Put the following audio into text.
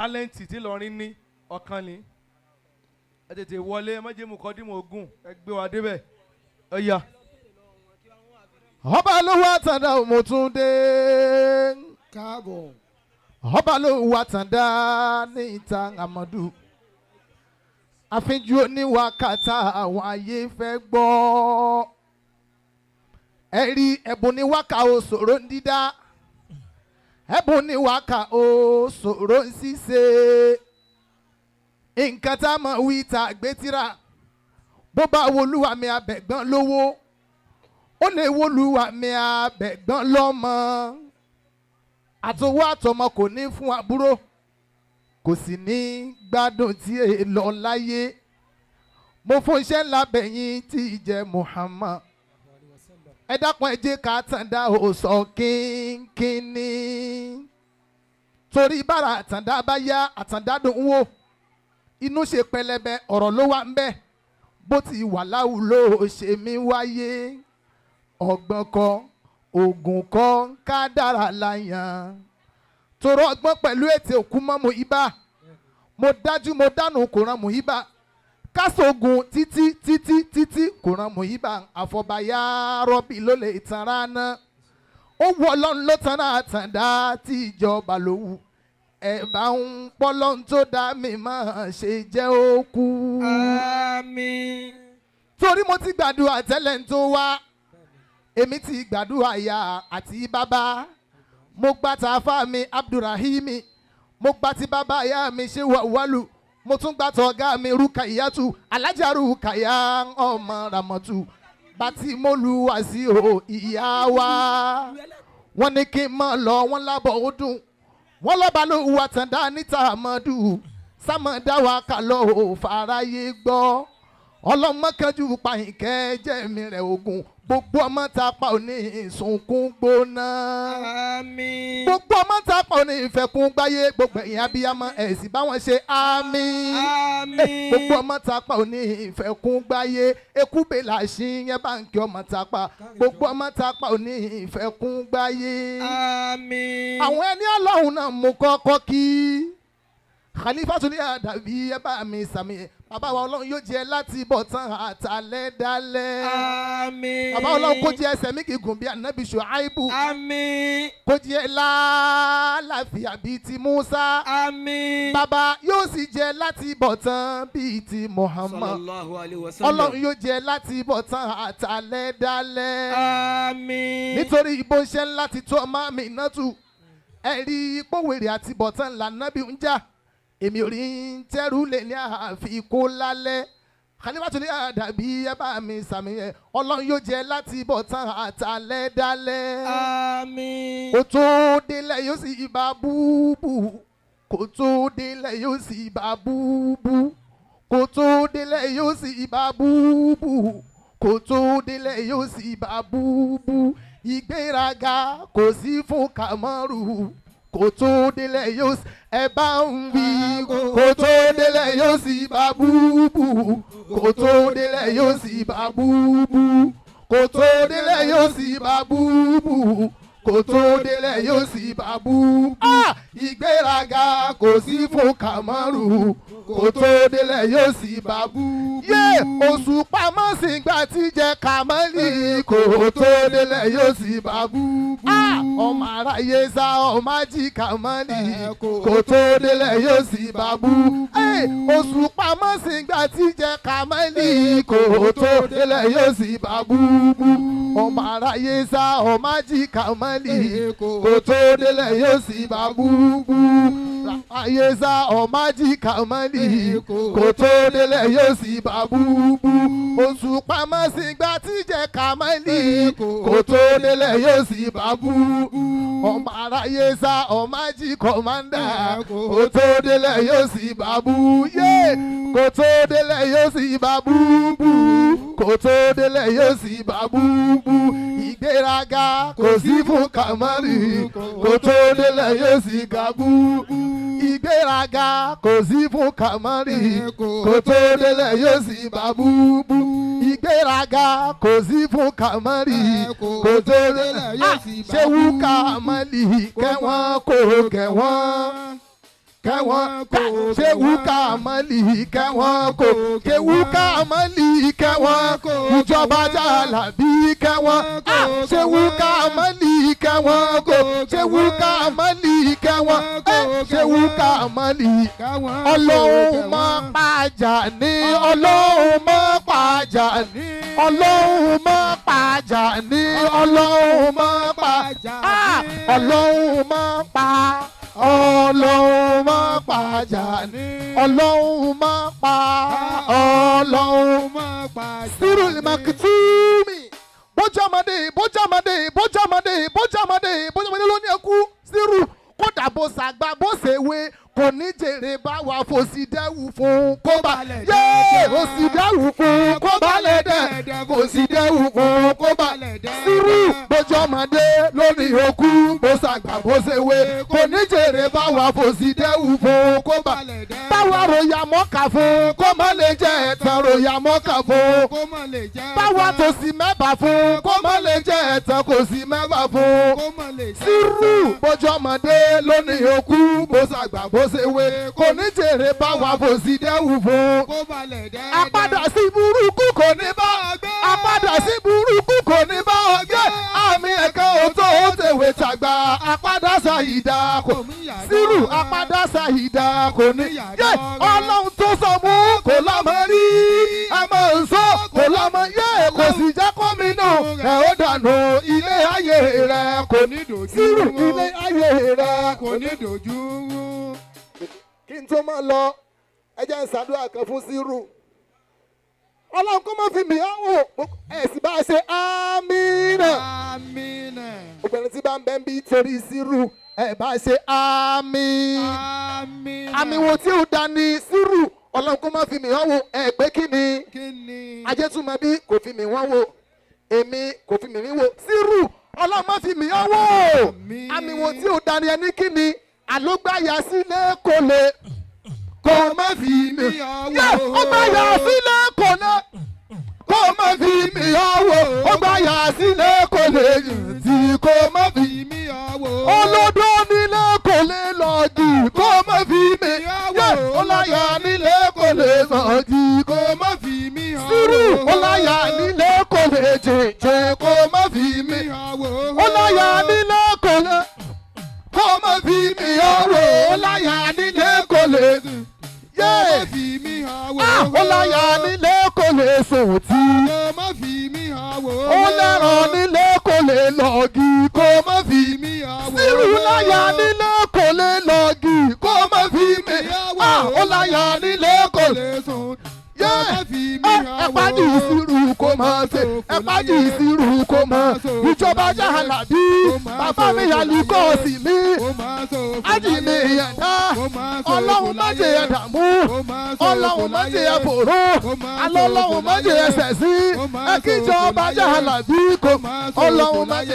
tálẹ́ǹtì tí lọ́rin ní ọ̀kan ni ẹ tètè wọlé ẹ má jẹ́ mu kọ́ dímọ̀ ogun ẹ gbé wa débẹ̀ ẹ yá. Obalowu àtàndá mo tún dé. Káàbọ̀. Obalowu àtàndá ní ìta àmọ́dù. Àfínjú oníwàkàtà àwọn ayé fẹ́ gbọ́. Ẹ rí ẹ̀bùn ní wákà ó ṣòro ń dídá. Ẹ̀bùn ní wákà ó ṣòro ń ṣíṣe. Nǹkan tá a mọ̀ wí ta gbẹ́tìrà. Bó bá wolúwa mi abẹ̀gbọ́n lówó. Ó lè wolúwa mi abẹ̀gbọ́n lọ́mọ. Àtọwọ́ àtọmọ kò ní fún àbúrò. Kò sì ní gbádùn tí è lọ láyé. Mo fún iṣẹ́ ńlá bẹ̀yìn tí ìjẹ́ Muhammad. Ẹ dákun ẹ jẹ́ ká tàndá òsọ kínkínní. Torí bára àtàndá bá yá àtàndá dùn wò. Inú ṣe pẹlẹbẹ ọ̀rọ̀ ló wà ń bẹ̀. Bó ti wà láwùlò ṣe mí wáyé. Ọgbọ́n kọ́ ògùn kọ́ kádàrá láyàn. Tòrò ọgbọ́n pẹ̀lú ètè òkú mọ́ Muhiba. Mo dájú mo dánù kò ràn Muhiba. Kásògùn títí kò ràn Muhiba. Àfọ̀bàyà rọ́bì ló lè tanra náà. Ó wọ Ọlọ́run ló tanra àtàndá tí ìjọba lówù. Ẹ bá ń pọ́lọ́n tó dá mi máa ṣe jẹ́ òkú. Àmín. Torí mo ti gbàdúrà tẹ́lẹ̀ tó wá. Èmi ti gbàdúrà ìyá àti bàbá. Mo gba tàfà mi Abdulrahimi. Mo gba ti bàbá ìyá mi ṣe wàwálù. Mo tún gba tọ̀gá mi Rukayatu. Alájà Rukaya ọmọ Ramatu. Bàtí mo lu wá sí o ìyá wa. Wọ́n ní kí n mọ̀ lọ wọ́n lábọ̀ ó dùn. Wọ́n lọ́ba ló wà tàndá níta àmọ́dù. Sámọ̀dá wa kà lọ ò fàráyé gbọ́. Ọlọ́mọkànjú pàyìnkẹ́ jẹ́mi rẹ̀ ogun. Gbogbo ọmọ tá pa ò ní ìsunkún gbóná. Àmín. Gbogbo ọmọ tá pa ò ní ìfẹ́kún gbáyé. Gbogbo ẹ̀yin abiyamọ ẹ̀sìn báwọn ṣe àmín. Àmín. Gbogbo ọmọ tá pa ò ní ìfẹ́kún gbáyé. Ekú bèlà ṣí yẹn báńkì ọmọ tá pa. Gbogbo ọmọ tá pa ò ní ìfẹ́kún gbáyé. Àmín. Àwọn ẹni Ọlọ́run náà mú kọ́kọ́ kí. Khalifa tún ní àdàbí ẹ bá mi sàmì. Bàbá wa Ọlọ́run yóò jẹ láti bọ̀ tán àtàlẹ́ dálẹ́. Àmín. Bàbá Ọlọ́run kó jẹ ẹsẹ̀ mi gígùn bí ànábì Ṣuaibu. Àmín. Kó jẹ láàláfíà bíi ti Musa. Àmín. Bàbá yóò sì jẹ láti bọ̀ tán bíi ti Muhammad. Sallallahu alaihi wasallam. Ọlọ́run yóò jẹ láti bọ̀ tán àtàlẹ́ dálẹ́. Àmín. Nítorí ibo iṣẹ́ ńlá ti tó ọmọ mi náà tù. Ẹ̀rí pòwèrè àti bọ̀tán lànàbí ń jà. Èmi ò rí ń tẹ́rù lè ní àfikún lálẹ́. Khalifa tún ní àdàbí ẹ bá mi sàmì yẹn. Ọlọ́run yóò jẹ láti bọ̀ tán àtàlẹ́ dálẹ́. Àmín. Kò tó délẹ̀ yóò sì bá búbú. Kò tó délẹ̀ yóò sì bá búbú. Kò tó délẹ̀ yóò sì bá búbú. Kò tó délẹ̀ yóò sì bá búbú. Ìgbéraga kò sí fún Kamaru. Kò tó délẹ̀ yóò sì ẹ bá ń wí. Kò tó délẹ̀ yóò sì bá búbú. Kò tó délẹ̀ yóò sì bá búbú. Kò tó délẹ̀ yóò sì bá búbú. Kò tó délẹ̀ yóò sì bá búbú. Ìgbéraga kò sí fún Kamaru. Kò tó délẹ̀ yóò sì bá búbú. Oṣù pamọ́ sí gbà tí jẹ Kamali. Kò tó délẹ̀ yóò sì bá búbú. Ọmọ aráyé sá ọmọ ají Kamali. Kò tó délẹ̀ yóò sì bá búbú. Oṣù pamọ́ sí gbà tí jẹ Kamali. Kò tó délẹ̀ yóò sì bá búbú. Ọmọ aráyé sá ọmọ ají Kamali. Kò tó délẹ̀ yóò sì bá búbú. Ayé sá ọmọ ají Kamali. Kò tó délẹ̀ yóò sì bá búbú. Oṣù pamọ́ sí gbà tí jẹ Kamali. Kò tó délẹ̀ yóò sì bá búbú. Ọmọ aráyé sá ọmọ ají kọ̀mándà. Kò tó délẹ̀ yóò sì bá búbú. Kò tó délẹ̀ yóò sì bá búbú. Kò tó délẹ̀ yóò sì bá búbú. Ìgbéraga kò sí fún Kamali. Kò tó délẹ̀ yóò sì ga búbú. Ìgbéraga kò sí fún Kamali. Kò tó délẹ̀ yóò sì bá búbú. Ìgbéraga kò sí fún Kamali. Kò tó délẹ̀ yóò sì bá búbú. Ṣé wú Kamali kẹ́wọ́n kò kẹ́wọ́n. kẹwọn kò ṣéwú kàmálì kẹwọn kò ṣéwú kàmálì kẹwọn ìjọba jàlábí kẹwọn ṣéwú kàmálì kẹwọn kò ṣéwú kàmálì kẹwọn ṣéwú kàmálì ọlọ́run má pàjà ní ọlọ́run má pàjà ní ọlọ́run má pàjà ní ọlọ́run má pàjà ọlọ́run má pa ọlọ́run má pàjà ní ọlọ́run má pa ọlọ́run má pàjà. Sirul Maktoom bójámadé ló ní ẹkú Sirul kódà bó ṣàgbà bó ṣèwé kò ní jèrè bá wa fòsì dẹ́wù fún kó balẹ̀ dẹ́dẹ́ fòsì dẹ́wù fún kó balẹ̀ dẹ́dẹ́ fòsì dẹ́wù fún kó balẹ̀ dẹ́dẹ́. Sirul bójọ́mọdé lórí òkú bó ṣàgbà bó ṣèwé kò ní jèrè bá wa fòsì dẹ́wù fún kó balẹ̀ dẹ́dẹ́. báwa ròyà mọ́kà fún kó má lè jẹ́ ẹ̀tàn ròyà mọ́kà fún kó má lè jẹ́ ẹ̀tàn. báwa tó sì mẹ́bà fún kó má lè jẹ́ ẹ̀tàn kò sì mẹ́bà fún kó má lè jẹ́ ẹ̀tàn. Sirul bójọ́mọdé lórí òkú bó ṣàgbà bó ṣèwé kò ní jèrè bá wa fòsì dẹ́wù fún. Àpadà sí burúkú kò ní bá ọ gbé. Àpadà sí burúkú kò ní bá ọ gbé. Àmì ẹ̀ka òótọ́ ó tèwé tàgbà. Àpadà ṣàyídà kò Sirul àpadà ṣàyídà kò ní. Yé ọlọ́run tó sọ mú kò lọ́mọ rí. Àmọ́ nsọ́ kò lọ́mọ yé kò sì jẹ́ kọ́mínú. Ẹ̀ ó dànù ilé ayé rẹ̀ kò ní dojú. Sirul ilé ayé rẹ̀ kò ní dojú. Kí n tó máa lọ ẹ jẹ́ n ṣàdúrà kan fún Sirul ọlọ́run kó má fi mí áwò ẹ̀sìn bá ṣe àmínà obìnrin tí bá ń bẹ́ ń bí torí Sirul ẹ̀ bá ṣe àmín àmì wo tí ó dání Sirul ọlọ́run kó má fi mí áwò ẹ̀ pé kí ni ajẹ́túmọ̀ bí kò fi mí wọ́n wò èmi kò fi mí wò Sirul ọlọ́run má fi mí áwò àmì wo tí ó dání ẹni kí ni àlógbáyà sílẹ̀ kò lè kò má fi mi ọwọ́. Ó gbáyà sílẹ̀ kò lè kò má fi mi ọwọ́. Ó gbáyà sílẹ̀ kò lè tí kò má fi mi ọwọ́. Olódó nílé kò lè lọ́ọ̀dì kò má fi mi ọwọ́. Ọláyà nílé kò lè lọ́ọ̀dì kò má fi mi ọwọ́. Sirul ọláyà nílé kò lè jẹjẹ kò má fi mi ọwọ́. Ọláyà nílé kò lè kó má fi mi ọwọ́ ọláyà nílé kò lè yé ọláyà nílé kò lè sùn tí ó lẹ́ràn nílé kò lè lọ́ọ̀gì kó má fi mi ọwọ́ Sirul ọláyà nílé kò lè lọ́ọ̀gì kó má fi mi ọláyà nílé kò lè sùn. Ẹ̀pájì Sirul kò máa ṣe ẹ̀pájì Sirul kò máa ìjọba jàlábí bàbá mi àlùkò sí mi ájì mi ẹ̀dá ọlọ́run má jẹ́ ẹ̀dààmú ọlọ́run má jẹ́ ẹ̀fòró alọ́lọ́run má jẹ́ ẹ̀sẹ̀ sí ẹ̀kíjọba jàlábí kò ọlọ́run má jẹ́.